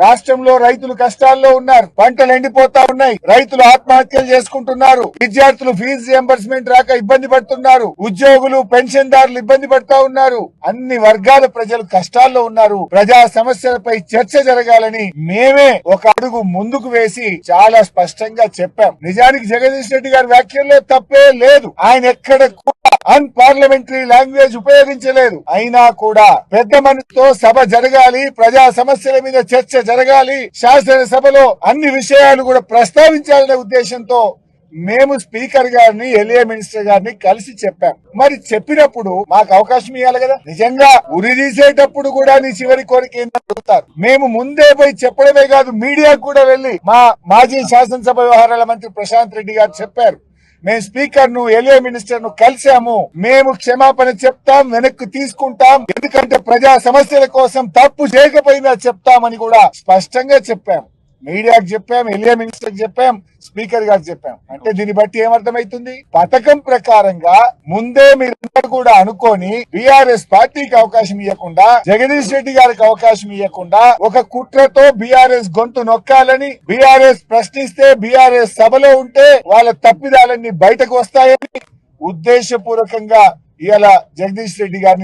రాష్ట్రంలో రైతులు కష్టాల్లో ఉన్నారు, పంటలు ఎండిపోతా ఉన్నాయి, రైతులు ఆత్మహత్యలు చేసుకుంటున్నారు, విద్యార్థులు ఫీజు రియంబర్స్మెంట్ రాక ఇబ్బంది పడుతున్నారు, ఉద్యోగులు పెన్షన్దారులు ఇబ్బంది పడతా ఉన్నారు, అన్ని వర్గాల ప్రజలు కష్టాల్లో ఉన్నారు. ప్రజా సమస్యలపై చర్చ జరగాలని మేమే ఒక అడుగు ముందుకు వేసి చాలా స్పష్టంగా చెప్పాం. నిజానికి జగదీష్ రెడ్డి గారి వ్యాఖ్యల్లో తప్పే లేదు. ఆయన ఎక్కడ అన్పార్లమెంటరీ లాంగ్వేజ్ ఉపయోగించలేదు. అయినా కూడా పెద్ద మనసుతో సభ జరగాలి, ప్రజా సమస్యల మీద చర్చ జరగాలి, శాసనసభలో అన్ని విషయాలు కూడా ప్రస్తావించాలనే ఉద్దేశంతో మేము స్పీకర్ గారిని, ఎల్ఏ మినిస్టర్ గారిని కలిసి చెప్పాం. మరి చెప్పినప్పుడు మాకు అవకాశం ఇవ్వాలి కదా. నిజంగా ఉరి తీసేటప్పుడు కూడా నీ చివరి కోరిక ఏంటని అడుగుతారు. మేము ముందే పోయి చెప్పడమే కాదు, మీడియాకు కూడా వెళ్లి మా మాజీ శాసనసభ వ్యవహారాల మంత్రి ప్రశాంత్ రెడ్డి గారు చెప్పారు, మేము స్పీకర్ ను, ఎల్ఏ మినిస్టర్ ను కలిసాము, మేము క్షమాపణ చెప్తాం, వెనక్కి తీసుకుంటాం, ఎందుకంటే ప్రజా సమస్యల కోసం తప్పు చేయకపోయినా చెప్తామని కూడా స్పష్టంగా చెప్పాం. మీడియాకు చెప్పాం, ఎల్ఏ మినిస్టర్ చెప్పాం, స్పీకర్ గారు చెప్పాం. అంటే దీన్ని బట్టి ఏమర్థమైతుంది? పథకం ప్రకారంగా ముందే మీరందరూ కూడా అనుకోని బీఆర్ఎస్ పార్టీకి అవకాశం ఇవ్వకుండా, జగదీష్ రెడ్డి గారికి అవకాశం ఇవ్వకుండా ఒక కుట్రతో బీఆర్ఎస్ గొంతు నొక్కాలని, బీఆర్ఎస్ ప్రశ్నిస్తే, బీఆర్ఎస్ సభలో ఉంటే వాళ్ళ తప్పిదాలన్నీ బయటకు వస్తాయని ఉద్దేశపూర్వకంగా ఇవాళ జగదీష్ రెడ్డి గారిని